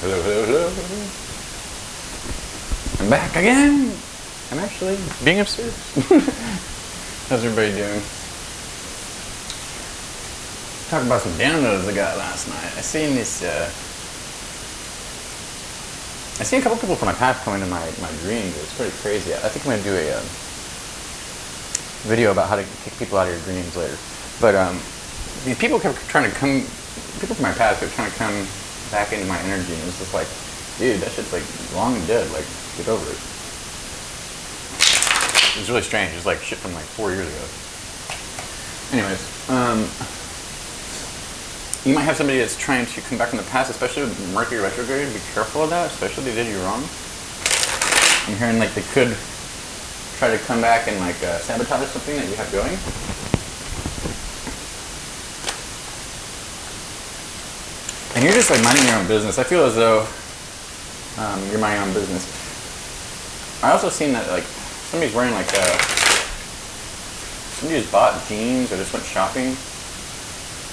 Hello, hello, hello. I'm back again. I'm actually being absurd. How's everybody doing? Talk about some downloads I got last night. I seen this. I seen a couple people from my past come into my dreams. It's pretty crazy. I think I'm gonna do a video about how to kick people out of your dreams later. But these people kept trying to come. People from my past kept trying to come back into my energy, and it was just like, dude, that shit's like long and dead. Like, get over it. It was really strange. It was like shit from like 4 years ago. Anyways, you might have somebody that's trying to come back from the past, especially with Mercury retrograde. Be careful of that, especially if they did you wrong. I'm hearing like they could try to come back and like sabotage something that you have going. And you're just like minding your own business. I feel as though you're minding your own business. I also seen that like somebody's wearing like somebody just bought jeans or just went shopping.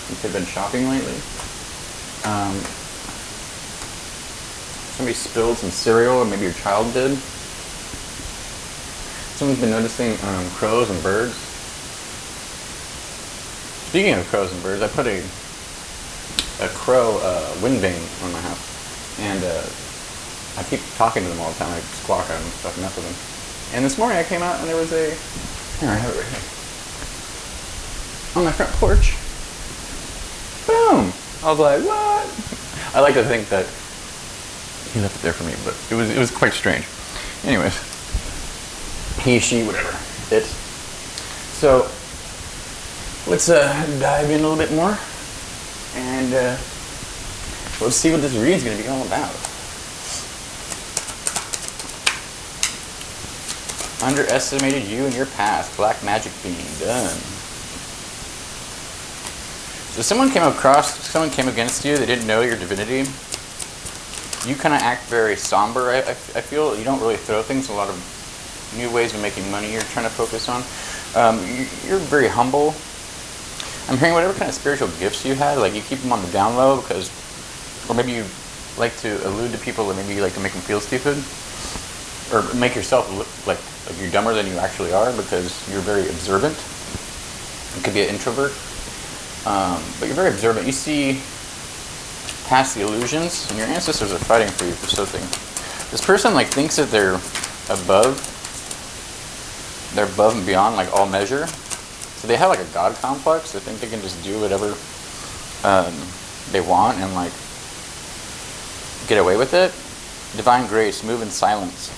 You could have been shopping lately. Somebody spilled some cereal, or maybe your child did. Someone's been noticing crows and birds. Speaking of crows and birds, I put a crow wind vane on my house, and I keep talking to them all the time. I squawk at them and stuff and mess with them. And this morning I came out and there was a, here, I have it right here, on my front porch. Boom! I was like, what? I like to think that he left it there for me, but it was quite strange. Anyways, he, she, whatever, it. So let's dive in a little bit more, and let's see what this reading's going to be all about. Underestimated you in your past. Black magic being done. So someone came against you. They didn't know your divinity. You kind of act very somber. I feel you don't really throw things. A lot of new ways of making money you're trying to focus on. You're very humble. I'm hearing whatever kind of spiritual gifts you had, like you keep them on the down low because, or maybe you like to allude to people, or maybe you like to make them feel stupid, or make yourself look like you're dumber than you actually are because you're very observant. You could be an introvert, but you're very observant. You see past the illusions, and your ancestors are fighting for you for something. This person like thinks that they're above and beyond like all measure. So they have like a god complex. They think they can just do whatever they want and like get away with it. Divine grace, move in silence.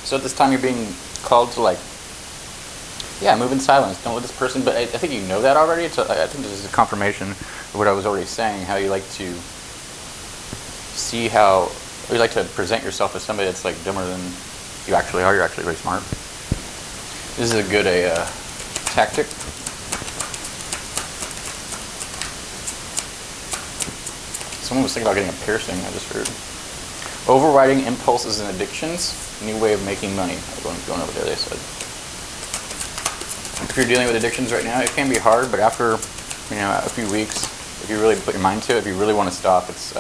So at this time you're being called to like, yeah, move in silence. Don't let this person, but I think you know that already. So I think this is a confirmation of what I was already saying, how you like to see how, or you like to present yourself as somebody that's like dumber than you actually are. You're actually very smart. This is a good tactic. Someone was thinking about getting a piercing, I just heard. Overriding impulses and addictions, new way of making money. Going over there, they said. If you're dealing with addictions right now, it can be hard, but after a few weeks, if you really put your mind to it, if you really want to stop, it's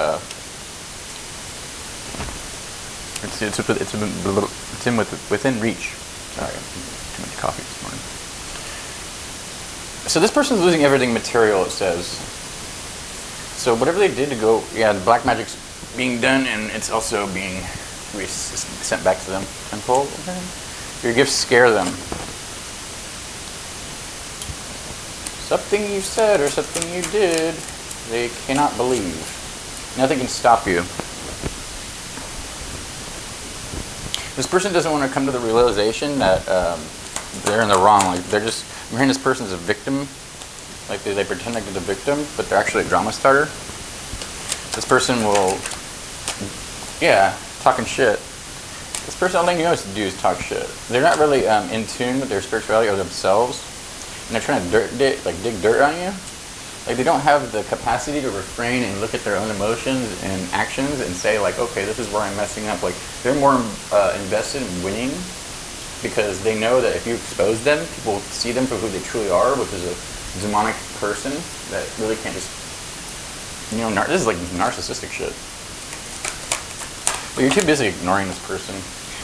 within reach. Sorry, too much coffee this morning. So this person's losing everything material, it says. So whatever they did to go, yeah, the black magic's being done, and it's also being sent back to them tenfold. Okay. Your gifts scare them. Something you said or something you did, they cannot believe. Nothing can stop you. This person doesn't want to come to the realization that they're in the wrong. Like I'm hearing this person's a victim. Like they pretend like they're the victim, but they're actually a drama starter. This person will, yeah, talking shit. This person, all they know to do is talk shit. They're not really in tune with their spirituality or themselves, and they're trying to dig dirt on you. Like they don't have the capacity to refrain and look at their own emotions and actions and say like, okay, this is where I'm messing up. Like they're more invested in winning because they know that if you expose them, people see them for who they truly are, which is a demonic person that really can't just, this is like narcissistic shit. But you're too busy ignoring this person.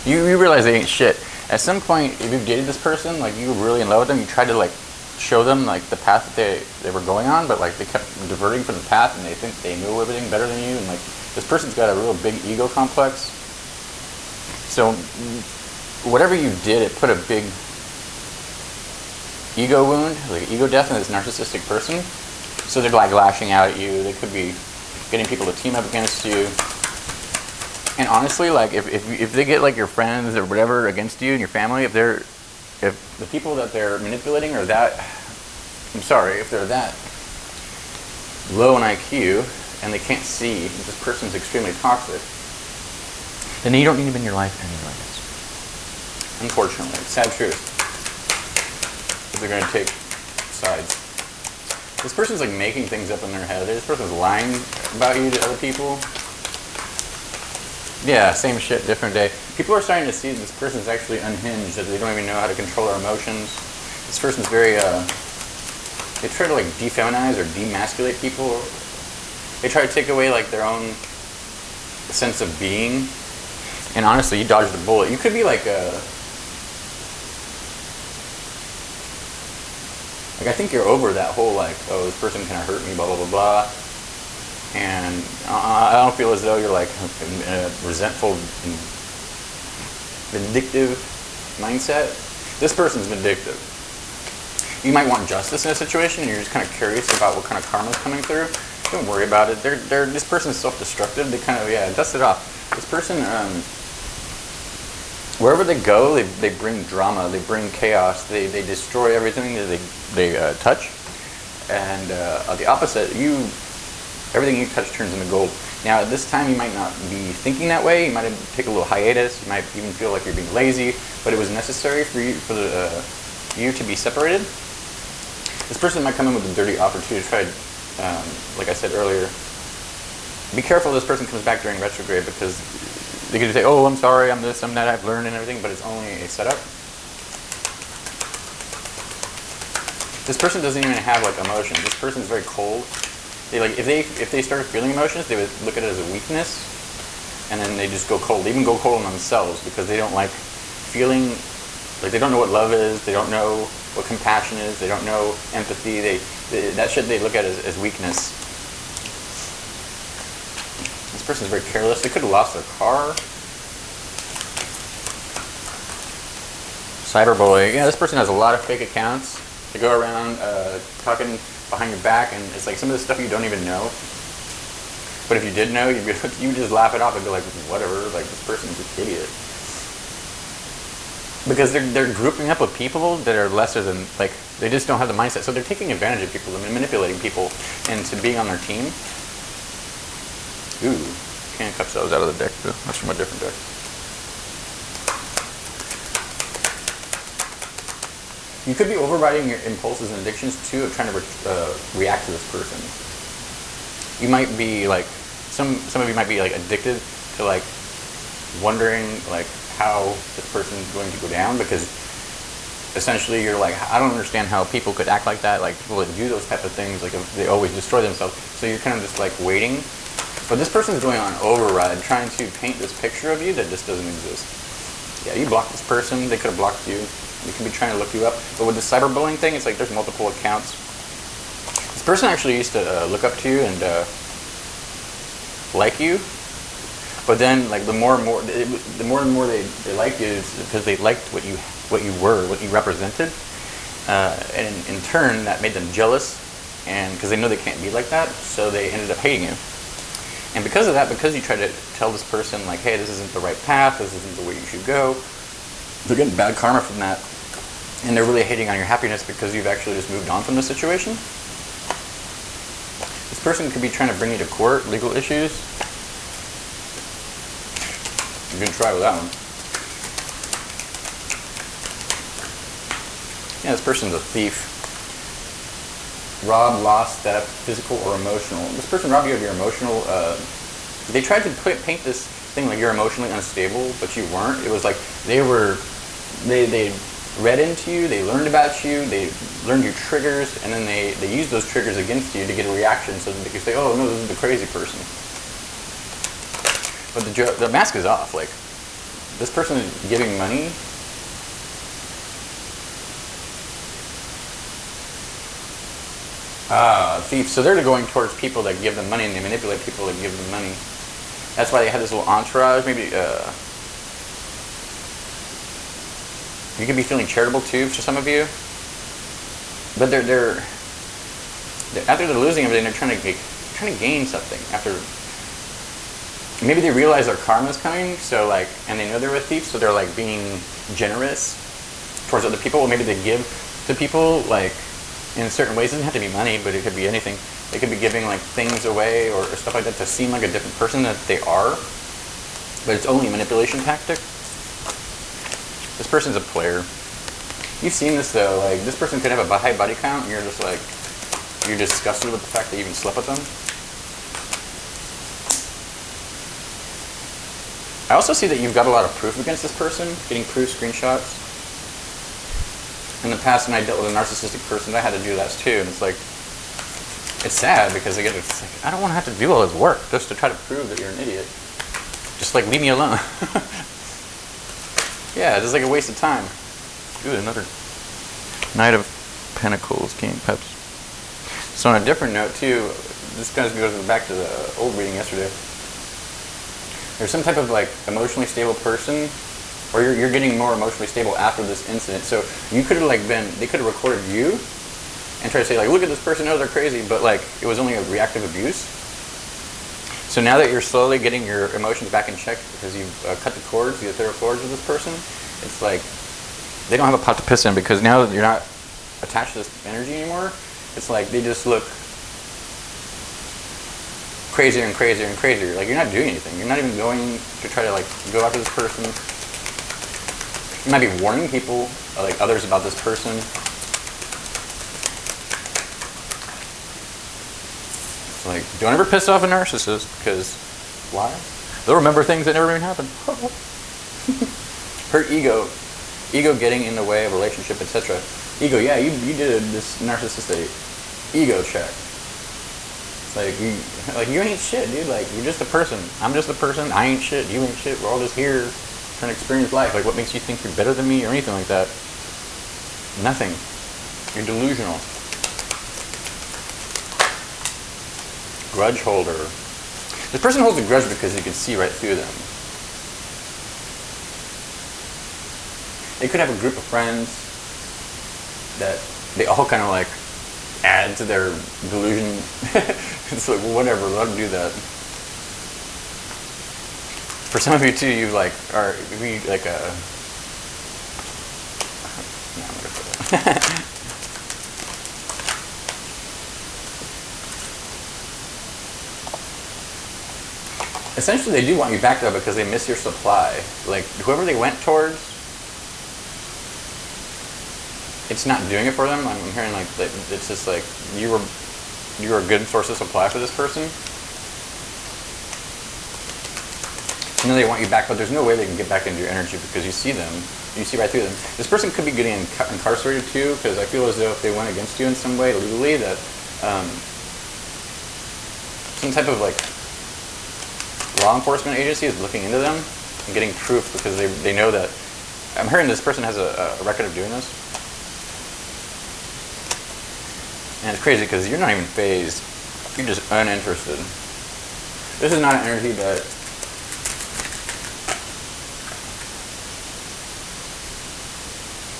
You realize they ain't shit. At some point, if you've dated this person, like you were really in love with them, you tried to like show them like the path that they were going on, but like they kept diverting from the path, and they think they knew everything better than you, and like this person's got a real big ego complex. So whatever you did, it put a big ego wound, like ego death in this narcissistic person. So they're like lashing out at you. They could be getting people to team up against you. And honestly, like if they get like your friends or whatever against you and your family, if the people that they're manipulating are that, if they're that low in IQ and they can't see that this person's extremely toxic, then you don't need them in your life anyways. Unfortunately, it's sad truth. They're going to take sides. This person's like making things up in their head. This person's lying about you to other people. Yeah, same shit, different day. People are starting to see this person's actually unhinged, that they don't even know how to control their emotions. This person's very, they try to like defeminize or demasculate people. They try to take away like their own sense of being. And honestly, you dodged a bullet. You could be like I think you're over that whole like, oh, this person kind of hurt me, blah, blah, blah, blah. And I don't feel as though you're like in a resentful, vindictive mindset. This person's vindictive. You might want justice in a situation, and you're just kind of curious about what kind of karma's coming through. Don't worry about it. This person's self-destructive. They kind of, dust it off. This person, wherever they go, they bring drama, they bring chaos, they destroy everything that they touch. And on the opposite, everything you touch turns into gold. Now, at this time, you might not be thinking that way. You might take a little hiatus. You might even feel like you're being lazy, but it was necessary for you to be separated. This person might come in with a dirty offer too to try, like I said earlier. Be careful this person comes back during retrograde, because they could say, oh, I'm sorry, I'm this, I'm that, I've learned and everything, but it's only a setup. This person doesn't even have like emotions. This person's very cold. If they started feeling emotions, they would look at it as a weakness, and then they just go cold. They even go cold on themselves because they don't like feeling, like they don't know what love is, they don't know what compassion is, they don't know empathy. That shit they look at as weakness. This person's very careless. They could have lost their car. Cyberbullying. Yeah, this person has a lot of fake accounts. They go around talking behind your back, and it's like some of the stuff you don't even know. But if you did know, you would just laugh it off and be like, whatever, like this person's an idiot. Because they're grouping up with people that are lesser than, like, they just don't have the mindset. So they're taking advantage of people, they're manipulating people into being on their team. Ooh, can't cut those out of the deck, though. That's from a different deck. You could be overriding your impulses and addictions too, of trying to react to this person. You might be like, some of you might be like addicted to like wondering like how this person's going to go down, because essentially you're like, I don't understand how people could act like that, like people that do those type of things, like they always destroy themselves. So you're kind of just like waiting. But this person's going on override, trying to paint this picture of you that just doesn't exist. Yeah, you blocked this person, they could have blocked you. They could be trying to look you up. But with the cyberbullying thing, it's like there's multiple accounts. This person actually used to look up to you and like you. But then, like the more and more they liked you, is because they liked what you were, what you represented. And in turn, that made them jealous, and because they know they can't be like that, so they ended up hating you. And because of that, because you try to tell this person like, hey, this isn't the right path, this isn't the way you should go, they're getting bad karma from that. And they're really hating on your happiness because you've actually just moved on from the situation. This person could be trying to bring you to court, legal issues. You can try with that one. Yeah, this person's a thief. Rob, lost, theft, physical or emotional. This person robbed you of your emotional. They tried to paint this thing like you're emotionally unstable, but you weren't. It was like they read into you, they learned about you, they learned your triggers, and then they used those triggers against you to get a reaction, so that they could say, oh no, this is the crazy person. But the mask is off. Like, this person is giving money. Thieves. So they're going towards people that give them money, and they manipulate people that give them money. That's why they have this little entourage. Maybe you could be feeling charitable too for some of you. But they're after they're losing everything, they're trying to gain something. After maybe they realize their karma is coming, so like, and they know they're a thief, so they're like being generous towards other people. Or maybe they give to people like in certain ways. It doesn't have to be money, but it could be anything. They could be giving like things away or stuff like that to seem like a different person that they are, but it's only a manipulation tactic. This person's a player. You've seen this though, like this person could have a high body count and you're just like, you're disgusted with the fact that you even slept with them. I also see that you've got a lot of proof against this person, getting proof screenshots. In the past, when I dealt with a narcissistic person, I had to do that too, and it's like, it's sad because again, it's like, I don't want to have to do all this work just to try to prove that you're an idiot. Just like, leave me alone. Yeah, it's just like a waste of time. Ooh, another Knight of Pentacles, King of Cups. So on a different note too, this kind of goes back to the old reading yesterday. There's some type of like emotionally stable person, or you're getting more emotionally stable after this incident. So you could have like they could have recorded you and tried to say like, look at this person, oh they're crazy, but like it was only a reactive abuse. So now that you're slowly getting your emotions back in check because you've cut the cords, the ethereal cords with this person, it's like they don't have a pot to piss in because now that you're not attached to this energy anymore, it's like they just look crazier and crazier and crazier. Like you're not doing anything. You're not even going to try to like go after this person. You might be warning people, like others, about this person. It's like, don't ever piss off a narcissist because why? They'll remember things that never even happened. Her ego getting in the way of relationship, etc. Ego, yeah, you did this narcissistic ego check. Like you ain't shit, dude. Like you're just a person. I'm just a person. I ain't shit. You ain't shit. We're all just here trying to experience life. Like what makes you think you're better than me or anything like that? Nothing. You're delusional. Grudge holder. This person holds a grudge because you can see right through them. They could have a group of friends that they all kind of like add to their delusion. It's like, well, whatever, let them do that. For some of you too, you like are like a. No, I'm gonna put that. Essentially, they do want you back though because they miss your supply. Like whoever they went towards, it's not doing it for them. I'm hearing like that it's just like you were a good source of supply for this person. You know they want you back, but there's no way they can get back into your energy because you see them. You see right through them. This person could be getting incarcerated too, because I feel as though if they went against you in some way legally, that some type of like law enforcement agency is looking into them and getting proof because they know that. I'm hearing this person has a record of doing this. And it's crazy because you're not even phased. You're just uninterested. This is not an energy that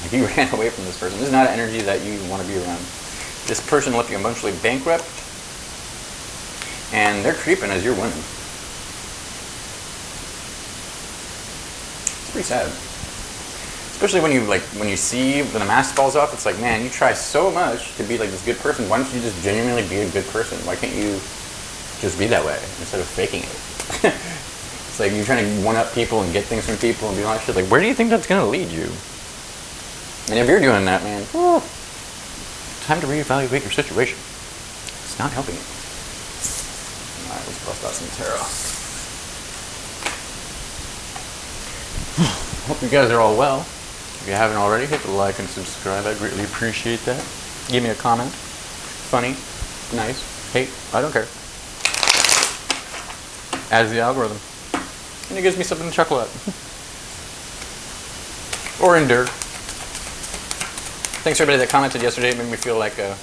like you ran away from this person. This is not an energy that you want to be around. This person left you emotionally bankrupt, and they're creeping as you're winning. It's pretty sad. Especially when you see when the mask falls off, it's like, man, you try so much to be like this good person. Why don't you just genuinely be a good person? Why can't you just be that way instead of faking it? It's like you're trying to one-up people and get things from people and do all that shit. Like, where do you think that's gonna lead you? And if you're doing that, man, time to reevaluate your situation. It's not helping you. All right, let's bust out some tarot. Hope you guys are all well. If you haven't already, hit the like and subscribe. I greatly appreciate that. Give me a comment. Funny, nice, hate, I don't care. As the algorithm. and it gives me something to chuckle at. Or endure. Thanks everybody that commented yesterday. It made me feel like I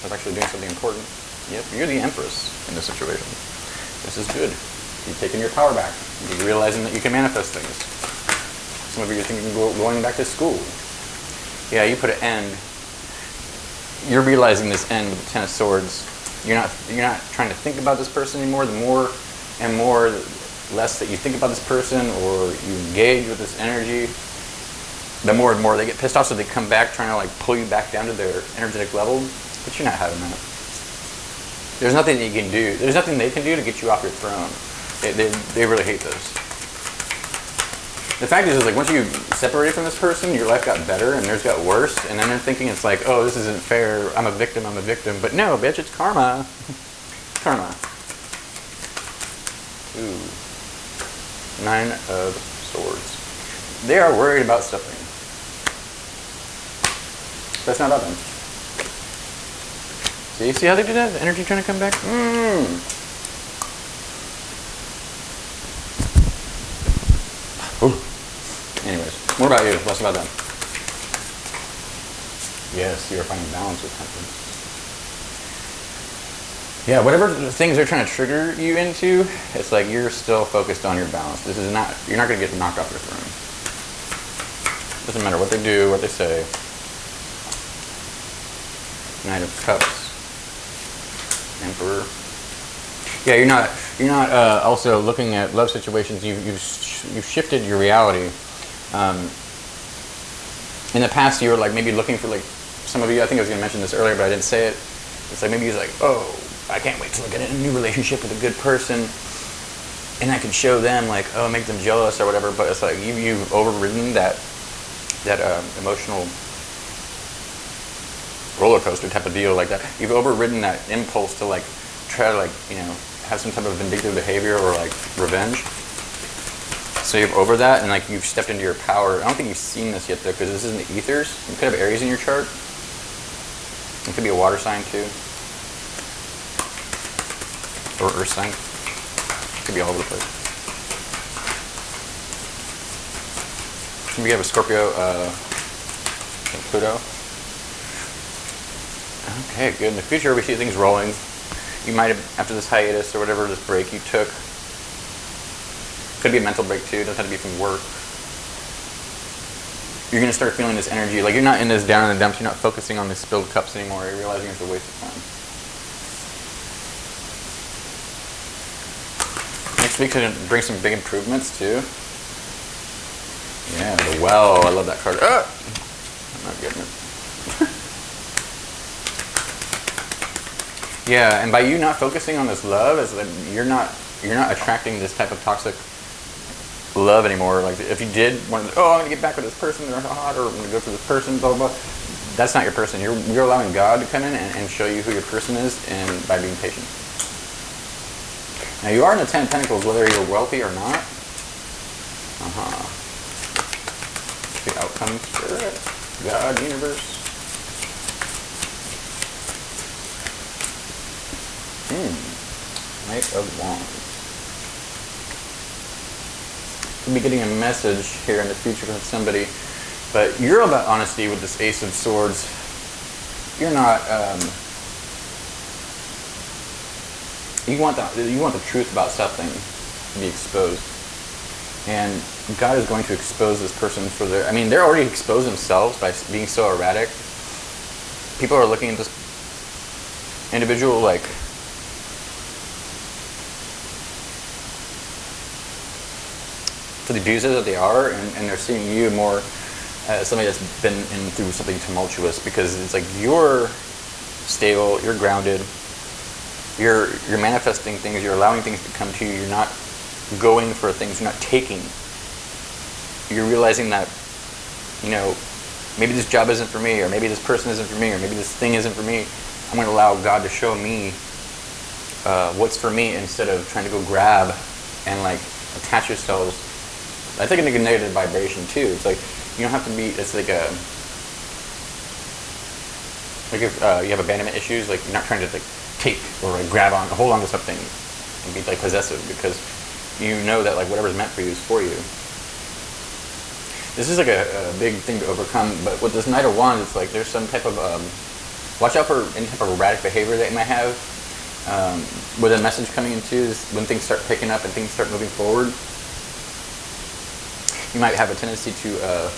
was actually doing something important. Yep, you're the empress in this situation. This is good. You're taking your power back. You're realizing that you can manifest things. Some of you are thinking of going back to school. Yeah, you put an end. You're realizing this end with the Ten of Swords. You're not trying to think about this person anymore. The more and more less that you think about this person or you engage with this energy, the more and more they get pissed off, so they come back trying to like pull you back down to their energetic level. But you're not having that. There's nothing that you can do. There's nothing they can do to get you off your throne. They really hate this. The fact is like once you separated from this person, your life got better and theirs got worse, and then they're thinking it's like, oh, this isn't fair, I'm a victim. But no, bitch, it's karma. Karma. Ooh. 9 of Swords. They are worried about suffering. That's not about them. See how they do that? The energy trying to come back? Ooh. Anyways, more about you, less about them. Yes, you are finding balance with temperance. Yeah, whatever things they're trying to trigger you into, it's like you're still focused on your balance. This is not, you're not going to get knocked off your throne. Doesn't matter what they do, what they say. Knight of Cups. Emperor. Yeah, you're not also looking at love situations. You've shifted your reality. In the past, you were like maybe looking for like some of you. I think I was going to mention this earlier, but I didn't say it. It's like maybe you're like, oh, I can't wait till I get in a new relationship with a good person, and I can show them like, oh, make them jealous or whatever. But it's like you've overridden that emotional roller coaster type of deal like that. You've overridden that impulse to like try to like, you know, have some type of vindictive behavior or like revenge. So you're over that and like you've stepped into your power. I don't think you've seen this yet though, because this is in the ethers. You could have Aries in your chart. It could be a water sign too. Or earth sign. It could be all over the place. We have a Scorpio, Pluto. Okay, good. In the future, we see things rolling. You might have, after this hiatus or whatever, this break you took, could be a mental break too. It doesn't have to be from work. You're going to start feeling this energy. Like you're not in this down in the dumps. You're not focusing on the spilled cups anymore. You're realizing it's a waste of time. Next week's going to bring some big improvements too. Yeah, the Well. I love that card. I'm not getting it. Yeah, and by you not focusing on this love, it's like you're not attracting this type of toxic love anymore. Like if you did want to, oh, I'm gonna get back with this person, they're hot, or I'm gonna go for this person, blah blah blah. That's not your person. You're allowing God to come in and show you who your person is, and by being patient. Now you are in the 10 of Pentacles, whether you're wealthy or not. The outcome, Spirit, God, universe. Knight of Wands. Could be getting a message here in the future from somebody, but you're about honesty with this Ace of Swords. You're not. You want the truth about something to be exposed, and God is going to expose this person for their. I mean, they're already exposed themselves by being so erratic. People are looking at this individual like. For the abusers that they are, and they're seeing you more as somebody that's been through something tumultuous, because it's like you're stable, you're grounded, you're manifesting things, you're allowing things to come to you, you're not going for things, you're not taking. You're realizing that, you know, maybe this job isn't for me, or maybe this person isn't for me, or maybe this thing isn't for me. I'm going to allow God to show me what's for me, instead of trying to go grab and like attach yourselves. I think it's a negative vibration too. It's like you don't have to be. It's like if you have abandonment issues, like you're not trying to like take or like grab on, hold on to something, and be like possessive, because you know that like whatever's meant for you is for you. This is like a big thing to overcome, but with this Knight of Wands, it's like there's some type of, watch out for any type of erratic behavior that you might have. With a message coming into is when things start picking up and things start moving forward. You might have a tendency to,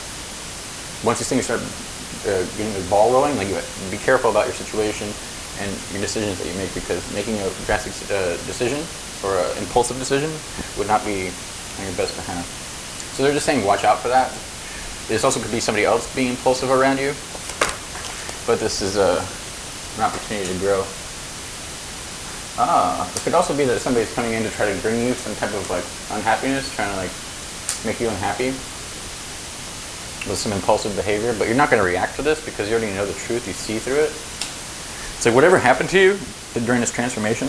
once these things start getting the ball rolling, like be careful about your situation and your decisions that you make, because making a drastic decision or an impulsive decision would not be on your best behalf. So they're just saying watch out for that. This also could be somebody else being impulsive around you, but this is an opportunity to grow. It could also be that somebody's coming in to try to bring you some type of like unhappiness, trying to like make you unhappy with some impulsive behavior, but you're not going to react to this because you already know the truth, you see through it. It's like whatever happened to you during this transformation,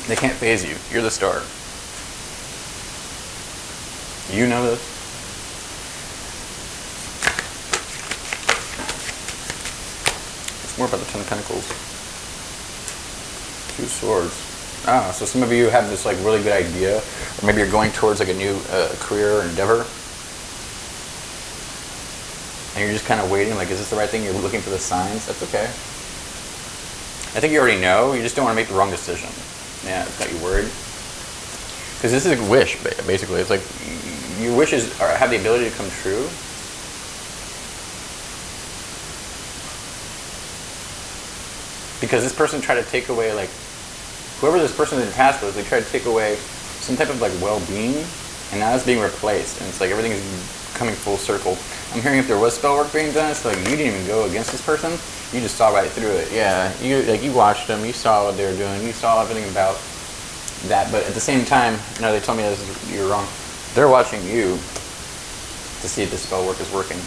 they can't faze you. You're the star. You know this. It's more about the Ten of Pentacles. Two Swords. So some of you have this like really good idea, or maybe you're going towards like a new career or endeavor, and you're just kind of waiting, like, is this the right thing? You're looking for the signs. That's okay. I think you already know. You just don't want to make the wrong decision. Yeah, it's got you worried. Because this is a wish, basically. It's like your wishes have the ability to come true. Because this person tried to take away, like, whoever this person in the past was, they tried to take away some type of like well-being, and now it's being replaced, and it's like everything is coming full circle. I'm hearing if there was spell work being done, it's like you didn't even go against this person, you just saw right through it. Yeah, you watched them, you saw what they were doing, you saw everything about that, but at the same time, no, they told me this is, you're wrong. They're watching you to see if the spell work is working.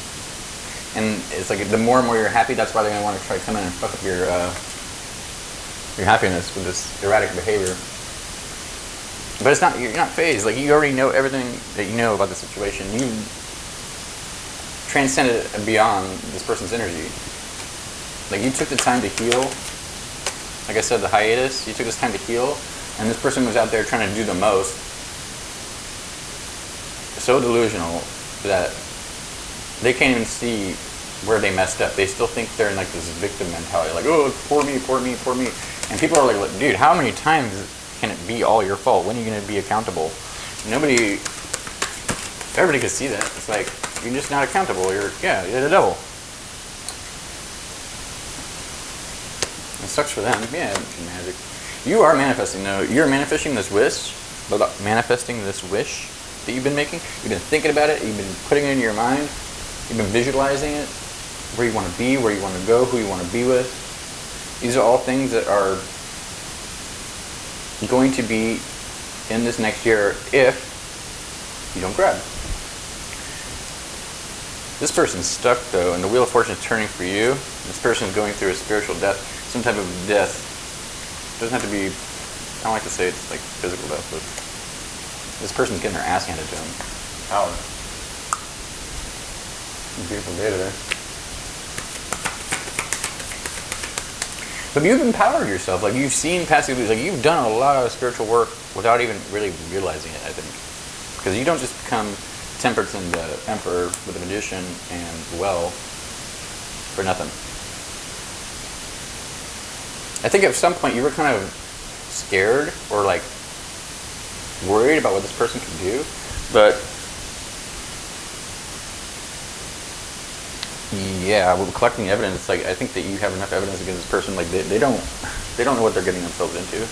And it's like the more and more you're happy, that's why they're going to want to try to come in and fuck up your happiness with this erratic behavior. But it's not, you're not phased. Like, you already know everything that you know about the situation. You transcended beyond this person's energy. Like, you took the time to heal. Like I said, the hiatus, you took this time to heal, and this person was out there trying to do the most. So delusional that they can't even see where they messed up. They still think they're in like this victim mentality, like, oh, poor me, poor me, poor me. And people are like, dude, how many times can it be all your fault? When are you going to be accountable? Everybody can see that. It's like, you're just not accountable. You're the devil. It sucks for them. Yeah, magic. You are manifesting, though. You're manifesting this wish, that you've been making. You've been thinking about it. You've been putting it in your mind. You've been visualizing it, where you want to be, where you want to go, who you want to be with. These are all things that are going to be in this next year if you don't grab. This person's stuck, though, and the Wheel of Fortune is turning for you. This person's going through a spiritual death, some type of death. It doesn't have to be, I don't like to say it's like physical death, but this person's getting their ass handed to them. Power. Beautiful day today. But you've empowered yourself. Like, you've seen past illusions. Like, you've done a lot of spiritual work without even really realizing it, I think. Because you don't just become Temperance and the Emperor with the Magician and Well for nothing. I think at some point you were kind of scared or like worried about what this person could do, but yeah, with collecting evidence, like, I think that you have enough evidence against this person. Like, they don't know what they're getting themselves into.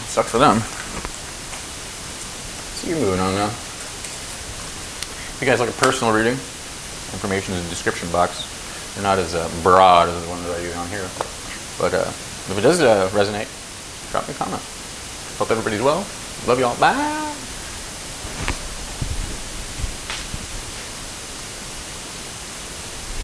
Sucks for them. So you're moving on now. If you guys like a personal reading, information is in the description box. They're not as broad as the one that I do on here. But if it does resonate, drop me a comment. Hope everybody's well. Love y'all. Bye.